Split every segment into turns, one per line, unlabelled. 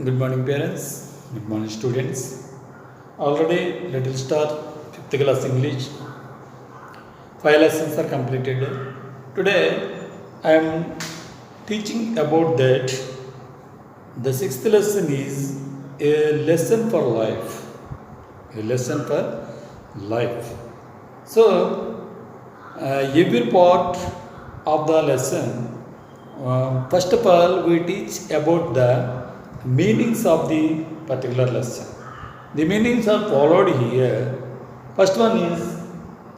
Good morning, parents. Good morning, students. Already, Little Star 5th class English. 5 lessons are completed. Today, I am teaching about that. The 6th lesson is a lesson for life. A lesson for life. So, every part of the lesson, first of all, we teach about the meanings of the particular lesson. The meanings are followed here. First one is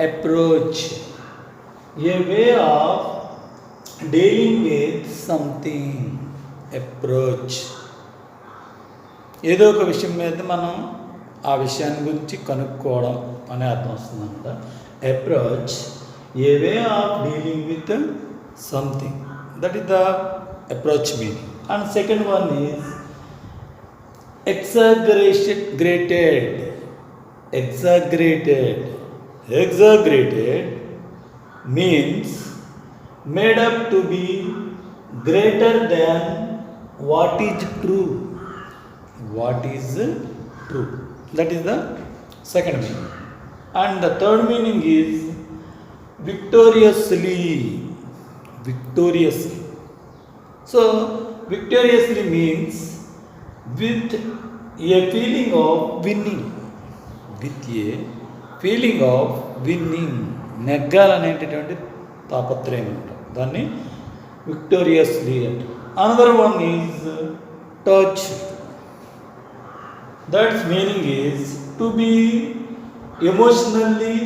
approach, a way of dealing with something. Approach. ఏదో ఒక విషయం మీద మనం ఆ విషయాన్ని గురించి కనుక్కోవడం అనే అర్థం వస్తుందంట. Approach, A way of dealing with something, that is the approach meaning. And second one is exaggerated. Exaggerated means made up to be greater than what is true. What is true? That is the second meaning. And the third meaning is victoriously. So victoriously means with a feeling of winning. నెగ్గాలనేటటువంటి తాపత్రయం ఉంటుంది, దాన్ని victoriously అంటారు. Another one is touch. That's meaning is to be emotionally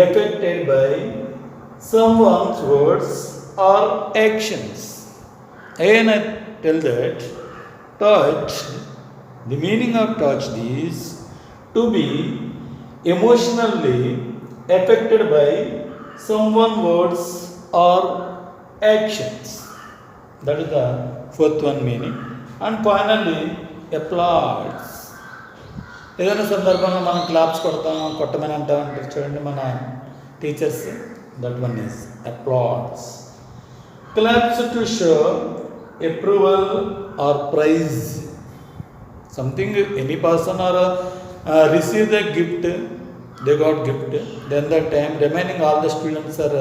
affected by someone's words or actions. Again I tell that touch, the meaning of touch is to be emotionally affected by someone's words or actions. That is the fourth one meaning. And finally, applause. ఏదైనా సందర్భంగా మనం claps కొట్టమని అంటామంటే చూడండి మన teachers, that one is applause. Claps to show approval or praise. Something, any person or receive the gift, they got gift, then the time remaining all the students are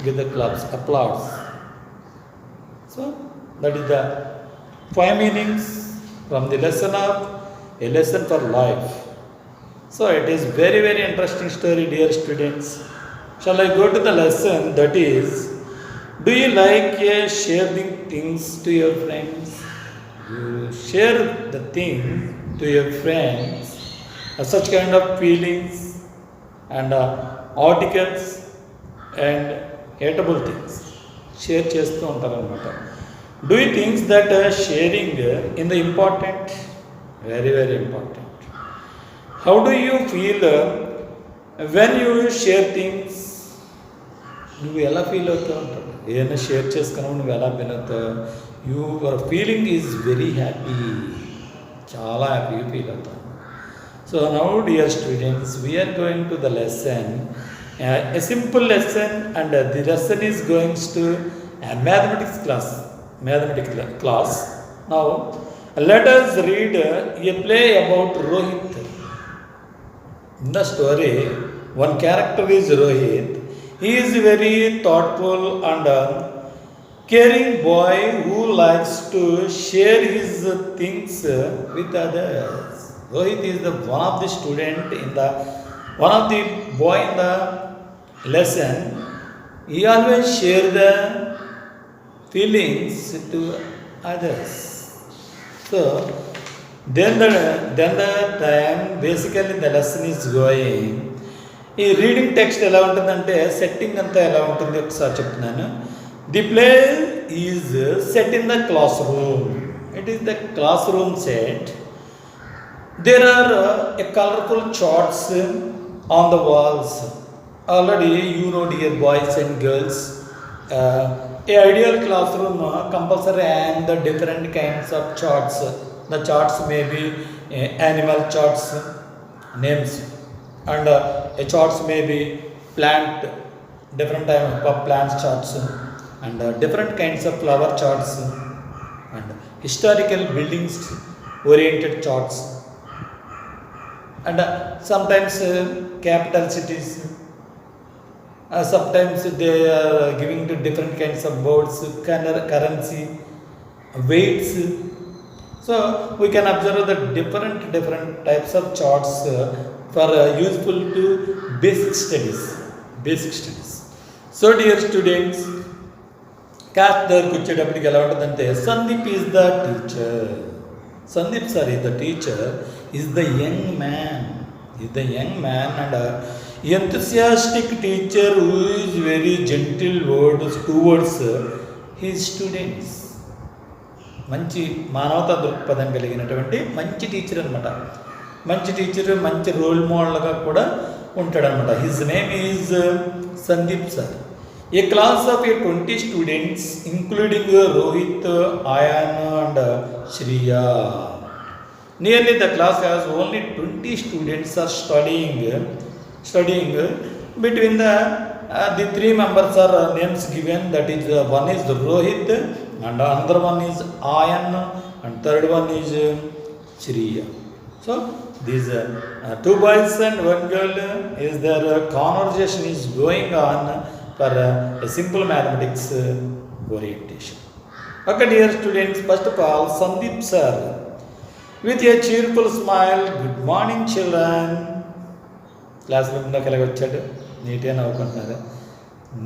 give the claps, applause. So that is the 5 meanings from the lesson of a lesson for life. So it is very very interesting story, dear students. Shall I go to the lesson? That is, do you like sharing things to your friends? You share the thing to your friends, such kind of feelings and articles and hateable things share చేస్తూ ఉంటారు అనమాట. Do you think that sharing in the important? Very very important. How do you feel when you share things? నువ్వు ఎలా feel అవుతావు అంటారు. ఏదైనా share చేసుకున్నావు, నువ్వు ఎలా ఫీల్ అవుతావు? Your feeling is very happy, చాలా హ్యాపీగా ఫీల్ అవుతాను. So now dear students, we are going to the lesson, a simple lesson, and the lesson is goings to mathematics class. Now let us read a play about Rohit. In the story, one character is Rohit. He is a very thoughtful and caring boy who likes to share his things with others. Rohit is one of the boy in the lesson. He always share the feelings to others. So then the time basically the lesson is going. ఈ reading text ఎలా ఉంటుందంటే setting అంతా ఎలా ఉంటుంది ఒకసారి చెప్తున్నాను. The play is set in the classroom. It is the classroom set. There are a colourful charts on the walls. Already you know dear boys and girls, a ideal classroom compulsory and the different kinds of charts. The charts may be animal charts, names, and a charts may be plant, different type of plants charts, and different kinds of flower charts, and historical buildings oriented charts, and sometimes capital cities, sometimes they are giving to different kinds of words, currency, weights. So we can observe the different types of charts for useful to basic studies. So dear students, class దగ్గరకు వచ్చేటప్పటికి ఎలా ఉంటుందంటే Sandeep is the teacher. Sandeep sir is the teacher, is the young man and enthusiastic teacher who is very gentle towards his students. మంచి మానవతా దృక్పథం కలిగినటువంటి మంచి teacher అనమాట. మంచి టీచర్, మంచి రోల్ మోడల్గా కూడా ఉంటాడనమాట. His name is Sandeep sir. A class of 20 students including Rohit, Ayan and Shriya. Nearly the class has only 20 students are studying. Between the three members are names given, that is one is Rohit and another one is Ayan and third one is Shriya. So these two boys and one girl is their conversation is going on for a simple mathematics orientation. Okay dear students, first of all Sandeep sir with a cheerful smile, good morning children. Class రూమ్లోకి ఎలాగ వచ్చాడు, నీట్గా నవ్వుకుంటున్నారు,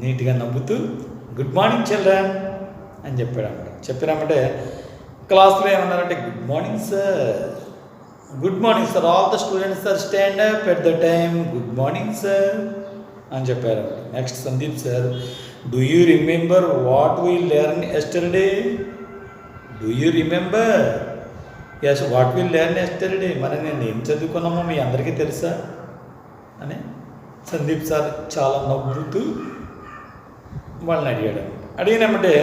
నీట్గా నవ్వుతూ good morning children అని చెప్పారంటే క్లాస్లో ఏమన్నారంటే good morning sir, all the students are stand up at the time, good morning sir అని చెప్పారు. Next Sandeep sir, do you remember what we learn yesterday? Do you remember? Yes, what we learn yesterday, మనం నేను ఏం చదువుకున్నామో మీ అందరికీ తెలుసా అని Sandeep sir చాలా నవ్వుతూ వాళ్ళని అడిగినామంటే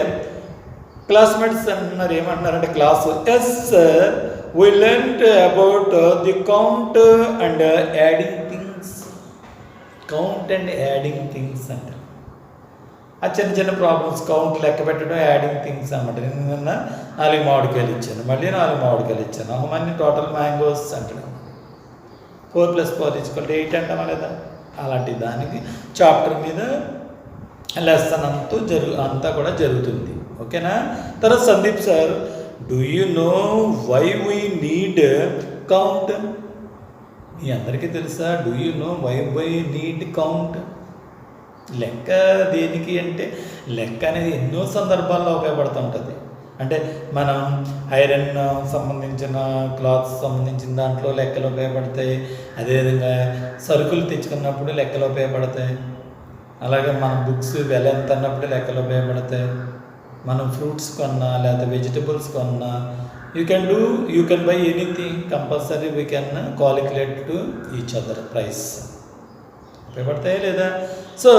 క్లాస్మేట్స్ అంటున్నారు, ఏమంటున్నారంటే class yes sir we learned about the count and adding things అంటారు. ఆ చిన్న ప్రాబ్లమ్స్, కౌంట్ లెక్క పెట్టడం, యాడింగ్ థింగ్స్ అనమాట. నిన్న 4 మామిడికాయలు ఇచ్చాను, మళ్ళీ 4 మామిడికాయలు ఇచ్చాను, మళ్ళీ టోటల్ మ్యాంగోస్ అంటాడు. 4 + 4 = 8 అంటామా లేదా? అలాంటి దానికి చాప్టర్ మీద లెసన్ అంతా కూడా జరుగుతుంది. ఓకేనా? తర్వాత Sandeep sir, do you know why we need count? మీ అందరికీ తెలుసా do you know why need count? లెక్క దేనికి అంటే లెక్క అనేది ఎన్నో సందర్భాల్లో ఉపయోగపడుతూ ఉంటుంది. అంటే మనం ఐరన్ సంబంధించిన క్లాత్స్ సంబంధించిన దాంట్లో లెక్కలు ఉపయోగపడతాయి. అదేవిధంగా సరుకులు తెచ్చుకున్నప్పుడు లెక్కలు ఉపయోగపడతాయి. అలాగే మన బుక్స్ వెల ఎంత అన్నప్పుడు లెక్కలు ఉపయోగపడతాయి. మనం ఫ్రూట్స్ కొన్నా లేదా వెజిటబుల్స్ కొన్నా you can buy anything, compulsory we can calculate to each other price. ఉపయోగపడతాయి లేదా? So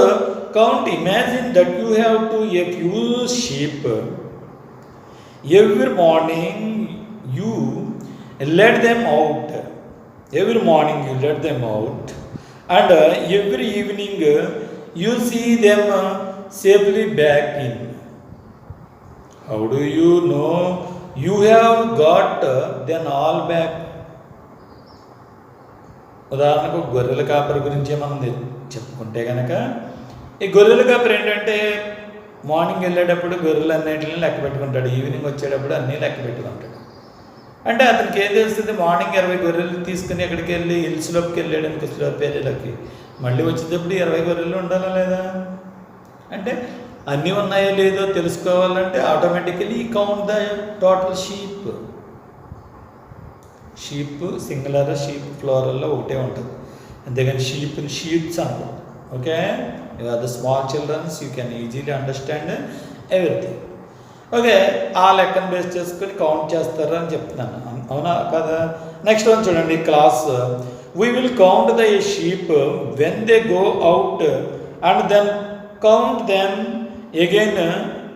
count, imagine that you have to a few sheep. Every morning you let them out, and every evening you see them safely back in. How do you know you have got them all back? ఉదాహరణకు గొర్రెల కాపరి గురించే మనం చెప్పుకుంటే కనుక, ఈ గొర్రెల కాపరి ఏంటంటే మార్నింగ్ వెళ్ళేటప్పుడు గొర్రెలు అన్నింటిని లెక్క పెట్టుకుంటాడు, ఈవినింగ్ వచ్చేటప్పుడు అన్నీ లెక్క పెట్టుకుంటాడు. అంటే అతనికి ఏం తెలుస్తుంది, మార్నింగ్ 20 గొర్రెలు తీసుకుని ఎక్కడికి వెళ్ళి హిల్స్లోకి వెళ్ళాడు అనుకో, స్లోప్ ఏరియాలోకి, మళ్ళీ వచ్చేటప్పుడు 20 గొర్రెలు ఉండాలా లేదా? అంటే అన్నీ ఉన్నాయో లేదో తెలుసుకోవాలంటే automatically count the total sheep. Singular, sheep ఫ్లోరల్లో ఒకటే ఉంటుంది, అంతేగాని షీప్స్ అనుకోండి. Okay, you are the small childrens, you can easily understand everything. Okay, ఆ లెక్కను బేస్ చేసుకొని కౌంట్ చేస్తారు అని చెప్తున్నాను, అవునా కదా? నెక్స్ట్ వన్ చూడండి, class we will count the sheep when they go out and then count them again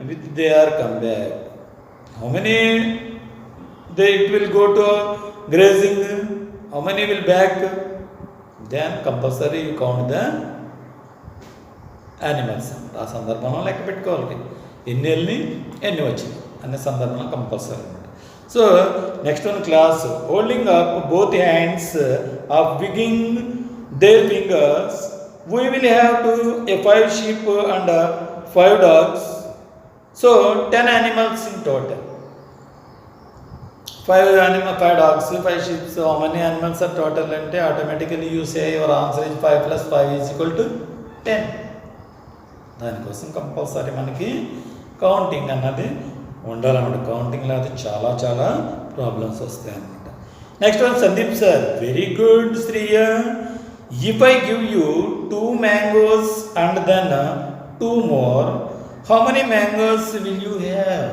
with they are come back. How many it will go to grazing, how many will back? Then compulsory you count the animals. ఆ సందర్భంలో లెక్క పెట్టుకోవాలి, ఎన్ని వెళ్ళి ఎన్ని వచ్చినాయి అనే సందర్భంలో కంపల్సరీ అనమాట. So next one class, holding up both hands of wigging their fingers, we will have to a 5 sheep and 5 dogs. So 10 animals in total. 5 dogs, 5 sheep. So how many animals are total? And automatically you say your answer is 5 plus 5 is equal to 10. దానికోసం compulsory మనకి counting అన్నది ఉండాలన్నమాట. కౌంటింగ్లో అది చాలా చాలా problems వస్తాయి అన్నమాట. Next one Sandeep sir, very good Shreya. If I give you 2 mangoes and then 2 more, how many mangoes will you have?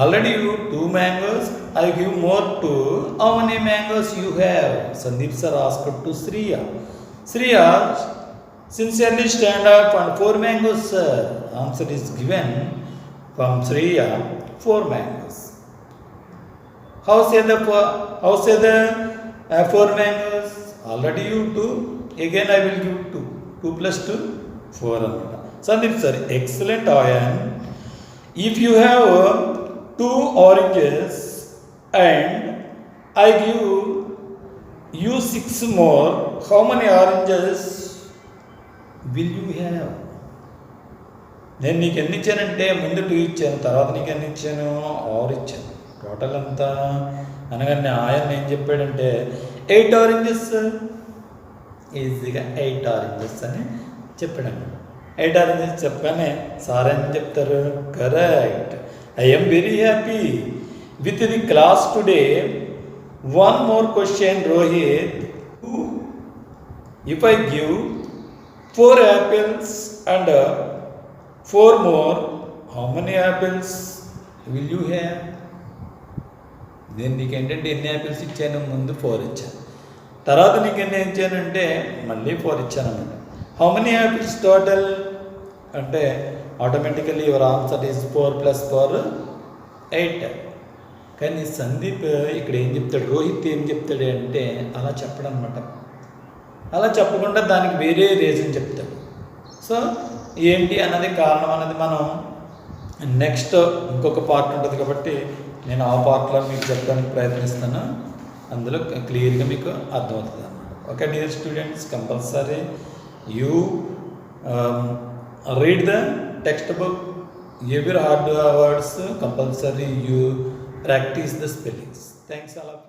Already you 2 mangoes, I give more 2. How many mangoes you have? Sandeep sir asked to Sriya. Sriya, sincerely stand up and 4 mangoes sir. Answer is given from Sriya, 4 mangoes. How say the 4 mangoes? Already you 2. Again I will give 2. 2 plus 2, 4. Sandeep sir, excellent Ayan. If you have 2 oranges and I give you 6 more, how many oranges will you have? నేను నీకు ఎన్ని ఇచ్చానంటే ముందు 2 ఇచ్చాను, తర్వాత నీకు ఎన్ని ఇచ్చాను? 6 ఇచ్చాను. టోటల్ అంతా అనగానే ఆయన ఏం చెప్పాడంటే 8 ఆరెంజెస్, ఈజీగా 8 ఆరెంజెస్ అని చెప్పాడు. 8 ఆరెంజెస్ చెప్పగానే సార్ అని చెప్తారు, correct. I am very happy with the class today. One more question, Rohit. If I give 4 apples and 4 more, how many apples will you have? నేను నీకు ఏంటంటే ఎన్ని యాపిల్స్ ఇచ్చాను? ముందు 4 ఇచ్చాను, తర్వాత నీకు ఎన్ని ఇచ్చానంటే మళ్ళీ 4 ఇచ్చాను అన్నమాట. హౌ మెనీ యాపిల్స్ టోటల్ అంటే automatically your answer is 4 plus 4, 8. కానీ సందీప్ ఇక్కడ ఏం చెప్తాడు, రోహిత్ ఏం చెప్తాడు అంటే అలా చెప్పడం అనమాట. అలా చెప్పకుండా దానికి వేరే రీజన్ చెప్తాడు. సో ఏంటి అన్నది కారణం అన్నది మనం నెక్స్ట్ ఇంకొక పార్ట్ ఉంటుంది కాబట్టి నేను ఆ పార్ట్లో మీకు చెప్పడానికి ప్రయత్నిస్తాను. అందులో క్లియర్గా మీకు అర్థమవుతుంది అన్నమాట. Okay dear students, compulsory you read the textbook, every hard words compulsory you practice the spellings. Thanks all of you.